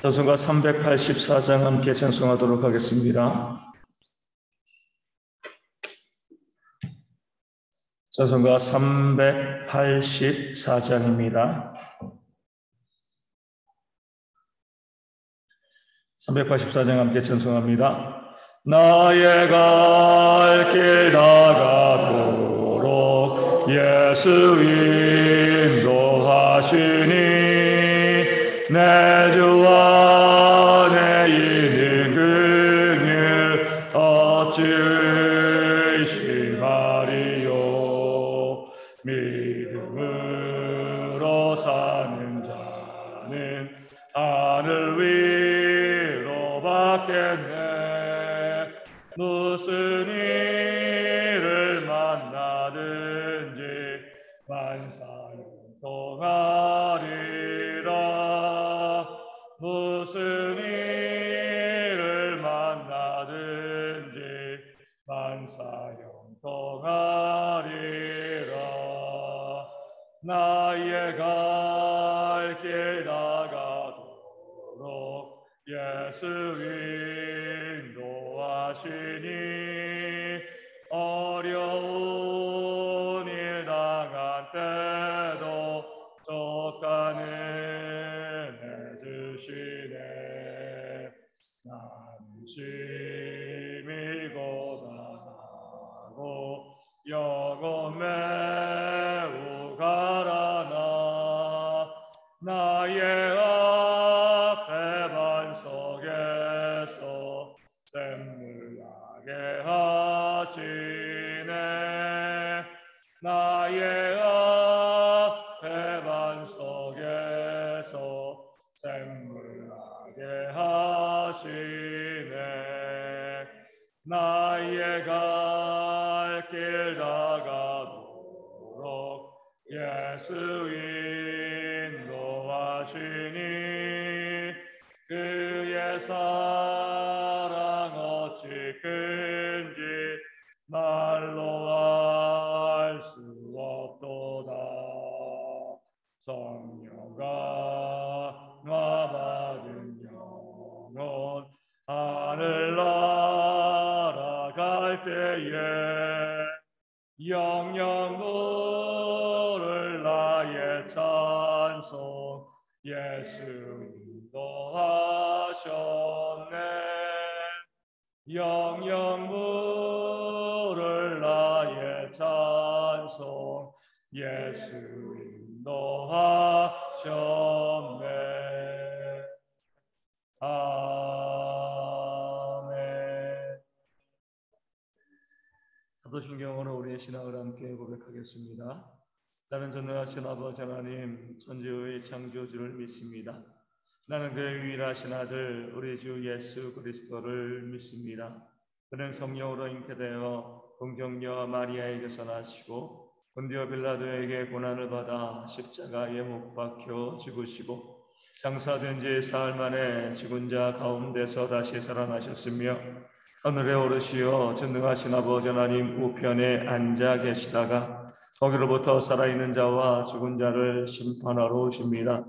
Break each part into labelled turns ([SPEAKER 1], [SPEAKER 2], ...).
[SPEAKER 1] 찬송가 384장 함께 찬송하도록 하겠습니다. 찬송가 384장입니다. 384장 함께 찬송합니다. 나의 갈 길 나가도록 예수 인도하시니 내 주 안에 있는 긍휼 어찌 의심하리요. 믿음으로 사는 자는 하늘 위로 받겠네. 무슨 일을 만나든지 만사형통하리라. 무슨 일을 만나든지 만사형통하리라. 나의 갈 길 나가도록 예수 인도하시니 어려운 일 당한 때도 족간 은혜 주시네. 나는 심히 고단하고 영혼 매우 가라나 나의 앞에 반석에서 샘물 나게 하시네. 나의 앞에 반석에서 샘물 나게 하시네. 나의 갈 길 나가도록 예수 인도하시니 그의 사랑 어찌 큰지 말로 알 수 없도다. 성령과 받은 영혼 하늘 날아갈 때에 영영 부를 나의 찬송 예수 인도하셨네. 영영 부를 나의 찬송 예수 인도하셨네. 아멘. 사도신경으로 우리의 신앙을 함께 고백하겠습니다. 나는 전능하신 아버지 하나님 천지의 창조주를 믿습니다. 나는 그의 유일하신 아들 우리 주 예수 그리스도를 믿습니다. 그는 성령으로 잉태되어 동정녀 마리아에게서 나시고 본디오 빌라도에게 고난을 받아 십자가에 못 박혀 죽으시고 장사된 지 사흘 만에 죽은 자 가운데서 다시 살아나셨으며 하늘에 오르시어 전능하신 아버지 하나님 우편에 앉아 계시다가 거기로부터 살아있는 자와 죽은 자를 심판하러 오십니다.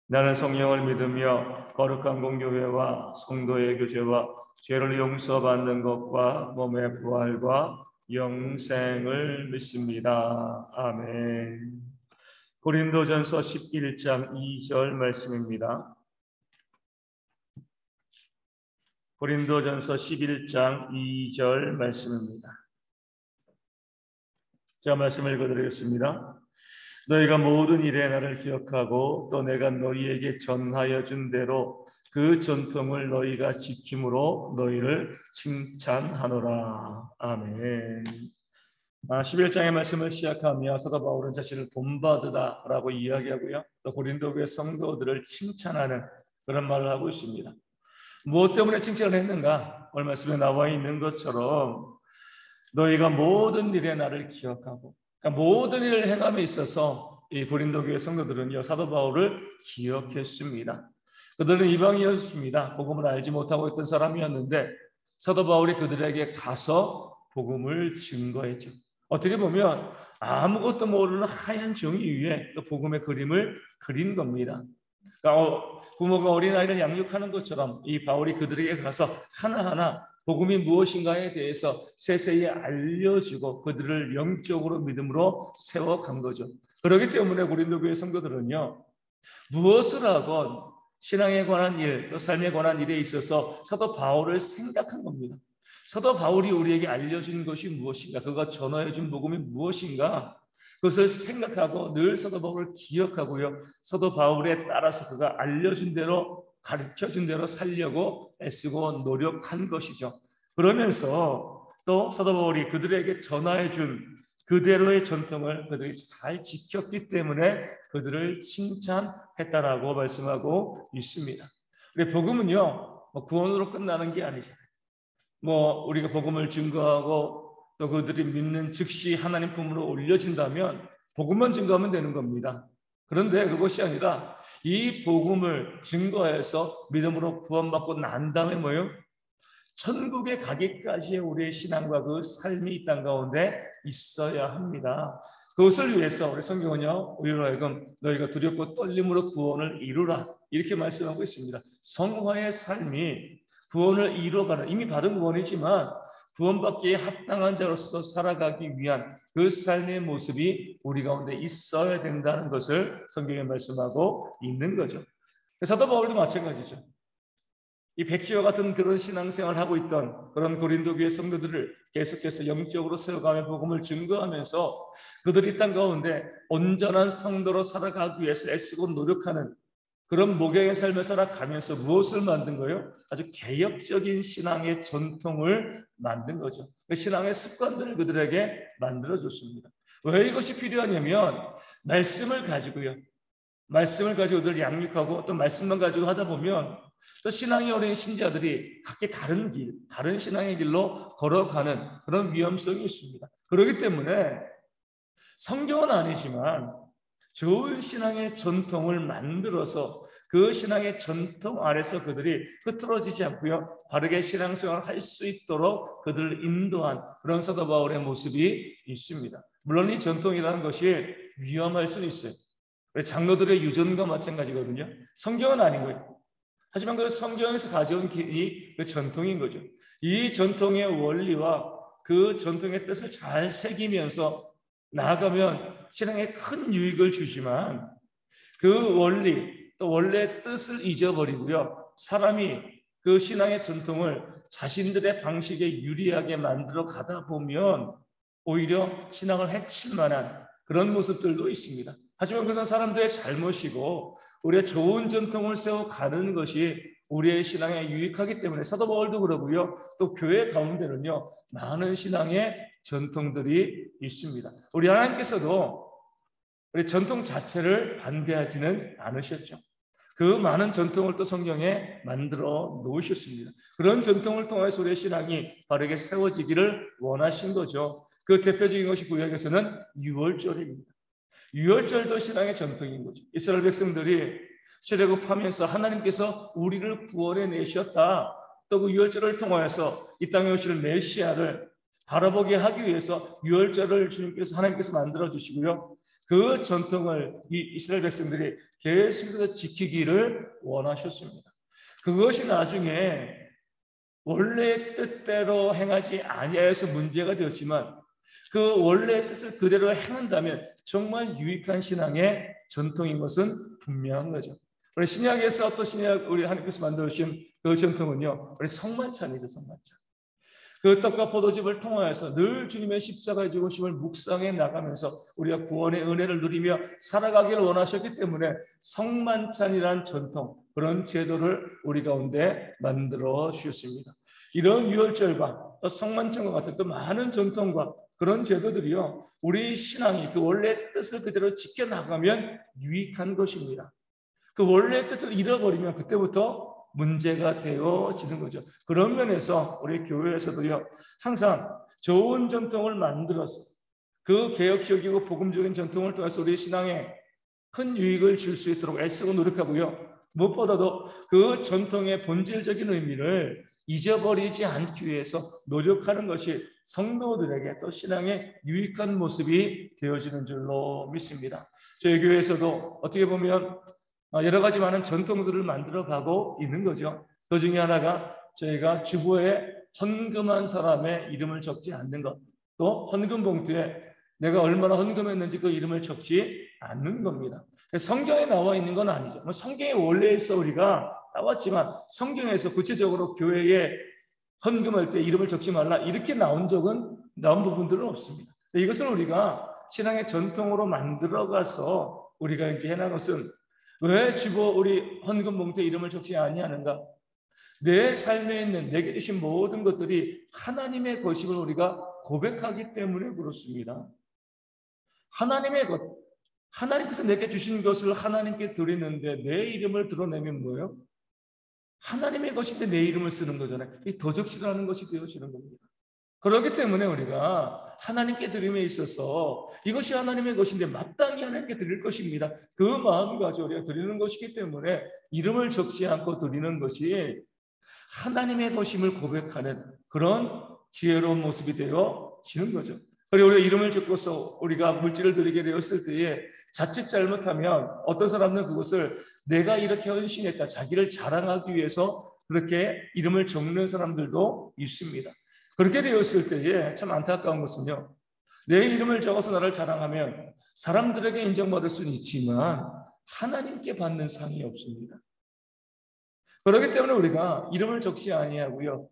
[SPEAKER 1] 나는 성령을 믿으며 거룩한 공교회와 성도의 교제와 죄를 용서받는 것과 몸의 부활과 영생을 믿습니다. 아멘. 고린도전서 11장 2절 말씀입니다. 고린도전서 11장 2절 말씀입니다. 제가 말씀을 읽어드리겠습니다. 너희가 모든 일에 나를 기억하고 또 내가 너희에게 전하여 준 대로 그 전통을 너희가 지킴으로 너희를 칭찬하노라. 아멘. 11장의 말씀을 시작하며 사도 바울은 자신을 본받으다라고 이야기하고요. 또 고린도 교회 성도들을 칭찬하는 그런 말을 하고 있습니다. 무엇 때문에 칭찬을 했는가? 오늘 말씀에 나와 있는 것처럼 너희가 모든 일에 나를 기억하고, 그러니까 모든 일을 행함에 있어서 이 고린도 교회 성도들은요 사도 바울을 기억했습니다. 그들은 이방인이었습니다. 복음을 알지 못하고 있던 사람이었는데 사도 바울이 그들에게 가서 복음을 증거했죠. 어떻게 보면 아무것도 모르는 하얀 종이 위에 또 복음의 그림을 그린 겁니다. 그러니까 부모가 어린아이를 양육하는 것처럼 이 바울이 그들에게 가서 하나하나 복음이 무엇인가에 대해서 세세히 알려주고 그들을 영적으로 믿음으로 세워간 거죠. 그렇기 때문에 고린도 교회 성도들은요, 무엇을 하건 신앙에 관한 일, 또 삶에 관한 일에 있어서 사도 바울을 생각한 겁니다. 사도 바울이 우리에게 알려준 것이 무엇인가? 그가 전하여 준 복음이 무엇인가? 그것을 생각하고 늘 사도 바울을 기억하고요. 사도 바울에 따라서 그가 알려준 대로 가르쳐준 대로 살려고 애쓰고 노력한 것이죠. 그러면서 또 사도 바울이 그들에게 전하여 준 그대로의 전통을 그들이 잘 지켰기 때문에 그들을 칭찬했다라고 말씀하고 있습니다. 근데 복음은요, 구원으로 끝나는 게 아니잖아요. 우리가 복음을 증거하고 또 그들이 믿는 즉시 하나님 품으로 올려진다면 복음만 증거하면 되는 겁니다. 그런데 그것이 아니라 이 복음을 증거해서 믿음으로 구원받고 난 다음에 뭐예요? 천국에 가기까지의 우리의 신앙과 그 삶이 이 땅 가운데 있어야 합니다. 그것을 위해서 우리 성경은요, 우리로 하여금 너희가 두렵고 떨림으로 구원을 이루라 이렇게 말씀하고 있습니다. 성화의 삶이 구원을 이루어가는, 이미 받은 구원이지만 구원받기에 합당한 자로서 살아가기 위한 그 삶의 모습이 우리 가운데 있어야 된다는 것을 성경에 말씀하고 있는 거죠. 사도 바울도 마찬가지죠. 이 백지와 같은 그런 신앙생활을 하고 있던 그런 고린도 교회 성도들을 계속해서 영적으로 세워가며 복음을 증거하면서 그들이 땅 가운데 온전한 성도로 살아가기 위해서 애쓰고 노력하는 그런 목양의 삶을 살아가면서 무엇을 만든 거예요? 아주 개혁적인 신앙의 전통을 만든 거죠. 그 신앙의 습관들을 그들에게 만들어줬습니다. 왜 이것이 필요하냐면 말씀을 가지고요. 말씀을 가지고 늘 양육하고 또 말씀만 가지고 하다 보면 또 신앙이 어린 신자들이 각기 다른 길, 다른 신앙의 길로 걸어가는 그런 위험성이 있습니다. 그렇기 때문에 성경은 아니지만 좋은 신앙의 전통을 만들어서 그 신앙의 전통 아래서 그들이 흐트러지지 않고요, 바르게 신앙생활을 할 수 있도록 그들을 인도한 그런 사도 바울의 모습이 있습니다. 물론 이 전통이라는 것이 위험할 수는 있어요. 장로들의 유전과 마찬가지거든요. 성경은 아닌 거예요. 하지만 그 성경에서 가져온 이 그 전통인 거죠. 이 전통의 원리와 그 전통의 뜻을 잘 새기면서 나아가면 신앙에 큰 유익을 주지만 그 원리 또 원래 뜻을 잊어버리고요, 사람이 그 신앙의 전통을 자신들의 방식에 유리하게 만들어 가다 보면 오히려 신앙을 해칠 만한 그런 모습들도 있습니다. 하지만 그것은 사람들의 잘못이고 우리의 좋은 전통을 세워가는 것이 우리의 신앙에 유익하기 때문에 사도 바울도 그러고요, 또 교회 가운데는요 많은 신앙의 전통들이 있습니다. 우리 하나님께서도 우리 전통 자체를 반대하지는 않으셨죠. 그 많은 전통을 또 성경에 만들어 놓으셨습니다. 그런 전통을 통해서 우리의 신앙이 바르게 세워지기를 원하신 거죠. 그 대표적인 것이 구약에서는 유월절입니다. 유월절도 신앙의 전통인 거죠. 이스라엘 백성들이 출애굽하면서 하나님께서 우리를 구원해 내셨다. 또 그 유월절을 통하여서 이 땅에 오실 메시아를 바라보게 하기 위해서 유월절을 주님께서 하나님께서 만들어 주시고요, 그 전통을 이 이스라엘 백성들이 계속해서 지키기를 원하셨습니다. 그것이 나중에 원래의 뜻대로 행하지 아니하여서 문제가 되었지만 그 원래의 뜻을 그대로 행한다면 정말 유익한 신앙의 전통인 것은 분명한 거죠. 우리 신약에서 또 신약 우리 하나님께서 만들어주신 그 전통은요, 우리 성만찬이죠. 성만찬. 그 떡과 포도즙을 통하여서 늘 주님의 십자가의 죽으심을 묵상해 나가면서 우리가 구원의 은혜를 누리며 살아가기를 원하셨기 때문에 성만찬이라는 전통, 그런 제도를 우리 가운데 만들어 주셨습니다. 이런 유월절과 또 성만찬과 같은 또 많은 전통과 그런 제도들이요, 우리 신앙이 그 원래 뜻을 그대로 지켜나가면 유익한 것입니다. 그 원래 뜻을 잃어버리면 그때부터 문제가 되어지는 거죠. 그런 면에서 우리 교회에서도요, 항상 좋은 전통을 만들어서 그 개혁적이고 복음적인 전통을 통해서 우리 신앙에 큰 유익을 줄 수 있도록 애쓰고 노력하고요, 무엇보다도 그 전통의 본질적인 의미를 잊어버리지 않기 위해서 노력하는 것이 성도들에게 또 신앙의 유익한 모습이 되어지는 줄로 믿습니다. 저희 교회에서도 어떻게 보면 여러 가지 많은 전통들을 만들어가고 있는 거죠. 그 중에 하나가 저희가 주보에 헌금한 사람의 이름을 적지 않는 것, 또 헌금 봉투에 내가 얼마나 헌금했는지 그 이름을 적지 않는 겁니다. 성경에 나와 있는 건 아니죠. 성경의 원래에서 우리가 나왔지만 성경에서 구체적으로 교회에 헌금할 때 이름을 적지 말라 이렇게 나온 부분들은 없습니다. 이것을 우리가 신앙의 전통으로 만들어가서 우리가 이제 해나간 것은 왜 주보 우리 헌금 봉투에 이름을 적지 아니하는가? 내 삶에 있는 내게 주신 모든 것들이 하나님의 것임을 우리가 고백하기 때문에 그렇습니다. 하나님의 것, 하나님께서 내게 주신 것을 하나님께 드리는데 내 이름을 드러내면 뭐예요? 하나님의 것인데 내 이름을 쓰는 거잖아요. 이 도적질하는 것이 되어지는 겁니다. 그렇기 때문에 우리가 하나님께 드림에 있어서 이것이 하나님의 것인데 마땅히 하나님께 드릴 것입니다. 그 마음을 가지고 우리가 드리는 것이기 때문에 이름을 적지 않고 드리는 것이 하나님의 것임을 고백하는 그런 지혜로운 모습이 되어지는 거죠. 그리고 우리가 이름을 적고서 우리가 물질을 드리게 되었을 때에 자칫 잘못하면 어떤 사람은 그것을 내가 이렇게 헌신했다, 자기를 자랑하기 위해서 그렇게 이름을 적는 사람들도 있습니다. 그렇게 되었을 때에 참 안타까운 것은요, 내 이름을 적어서 나를 자랑하면 사람들에게 인정받을 수는 있지만 하나님께 받는 상이 없습니다. 그렇기 때문에 우리가 이름을 적지 아니하고요,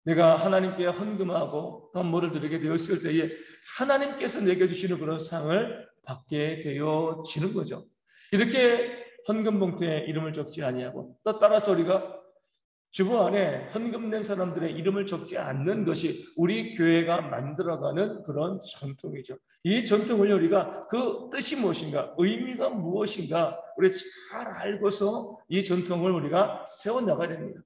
[SPEAKER 1] 내가 하나님께 헌금하고 선물을 드리게 되었을 때에 하나님께서 내게 주시는 그런 상을 받게 되어지는 거죠. 이렇게 헌금 봉투에 이름을 적지 아니하고 또 따라서 우리가 주보 안에 헌금 낸 사람들의 이름을 적지 않는 것이 우리 교회가 만들어가는 그런 전통이죠. 이 전통을 우리가 그 뜻이 무엇인가, 의미가 무엇인가 우리 잘 알고서 이 전통을 우리가 세워나가야 됩니다.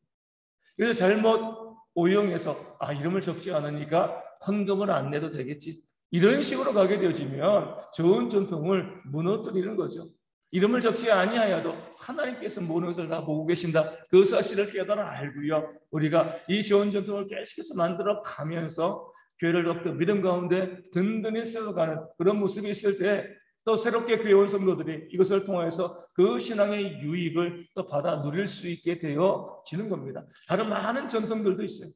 [SPEAKER 1] 그래서 잘못 오용해서 이름을 적지 않으니까 헌금을 안 내도 되겠지, 이런 식으로 가게 되어지면 좋은 전통을 무너뜨리는 거죠. 이름을 적지 아니하여도 하나님께서 모든 것을 다 보고 계신다, 그 사실을 깨달아 알고요, 우리가 이 좋은 전통을 계속해서 만들어 가면서 교회를 더욱더 믿음 가운데 든든히 세워가는 그런 모습이 있을 때 또 새롭게 교회 온 성도들이 이것을 통해서 그 신앙의 유익을 또 받아 누릴 수 있게 되어지는 겁니다. 다른 많은 전통들도 있어요.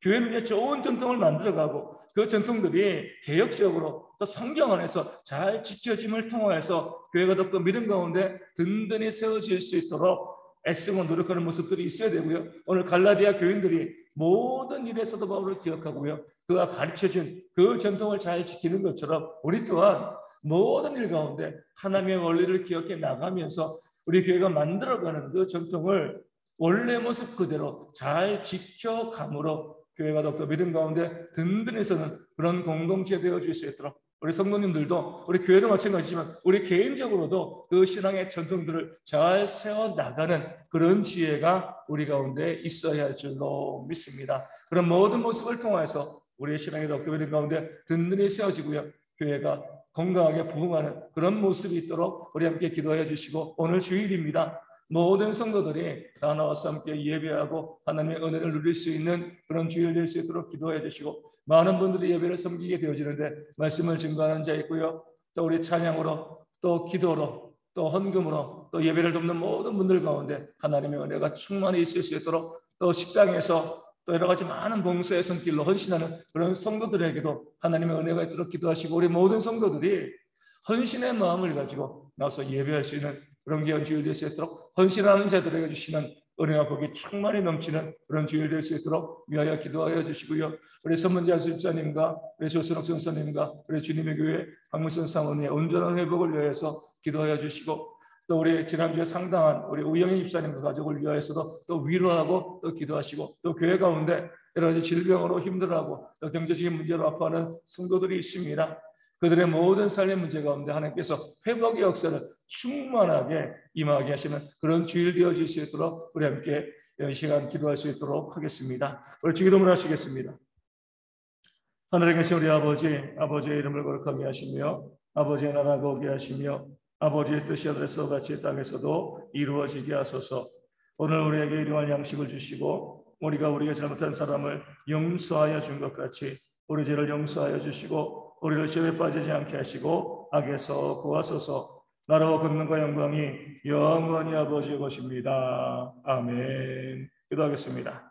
[SPEAKER 1] 교회는 좋은 전통을 만들어가고 그 전통들이 개혁적으로 또 성경 안에서 잘 지켜짐을 통해서 교회가 더욱더 믿음 가운데 든든히 세워질 수 있도록 애쓰고 노력하는 모습들이 있어야 되고요. 오늘 갈라디아 교인들이 모든 일에서도 바울을 기억하고요, 그가 가르쳐준 그 전통을 잘 지키는 것처럼 우리 또한 모든 일 가운데 하나님의 원리를 기억해 나가면서 우리 교회가 만들어가는 그 전통을 원래 모습 그대로 잘 지켜감으로 교회가 더욱더 믿음 가운데 든든히 서는 그런 공동체 되어줄 수 있도록 우리 성도님들도, 우리 교회도 마찬가지지만 우리 개인적으로도 그 신앙의 전통들을 잘 세워나가는 그런 지혜가 우리 가운데 있어야 할 줄로 믿습니다. 그런 모든 모습을 통해서 우리의 신앙의 더욱더 믿음 가운데 든든히 세워지고요, 교회가 건강하게 부흥하는 그런 모습이 있도록 우리 함께 기도해 주시고, 오늘 주일입니다. 모든 성도들이 다 나와서 함께 예배하고 하나님의 은혜를 누릴 수 있는 그런 주일 될 수 있도록 기도해 주시고, 많은 분들이 예배를 섬기게 되어지는데 말씀을 증거하는 자 있고요, 또 우리 찬양으로 또 기도로 또 헌금으로 또 예배를 돕는 모든 분들 가운데 하나님의 은혜가 충만히 있을 수 있도록, 또 식당에서 또 여러 가지 많은 봉사의 손길로 헌신하는 그런 성도들에게도 하나님의 은혜가 있도록 기도하시고, 우리 모든 성도들이 헌신의 마음을 가지고 나와서 예배할 수 있는 그런 귀한 주일 될 수 있도록, 헌신하는 자들에게 주시는 은혜와 복이 충만히 넘치는 그런 주일 될 수 있도록 위하여 기도하여 주시고요, 우리 선문자 집사님과 우리 조선옥 선사님과 우리 주님의 교회 박문선 사모님의 온전한 회복을 위하여서 기도하여 주시고, 또 우리 지난주에 상당한 우리 우영희 집사님과 가족을 위하여서도 또 위로하고 또 기도하시고, 또 교회 가운데 여러 가지 질병으로 힘들어하고 또 경제적인 문제로 아파하는 성도들이 있습니다. 그들의 모든 삶의 문제 가운데 하나님께서 회복의 역사를 충만하게 임하게 하시는 그런 주일 되어질 수 있도록 우리 함께 이 시간 기도할 수 있도록 하겠습니다. 우리 주기도문을 하시겠습니다. 하늘에 계신 우리 아버지의 이름을 거룩하게 하시며 아버지의 나라가 오게 하시며 아버지의 뜻이 하늘에서 같이 땅에서도 이루어지게 하소서. 오늘 우리에게 일용할 양식을 주시고 우리가 잘못한 사람을 용서하여 준 것 같이 우리 죄를 용서하여 주시고 우리를 시험에 빠지지 않게 하시고 악에서 구하소서. 나라와 권능과 영광이 영원히 아버지의 것입니다. 아멘. 기도하겠습니다.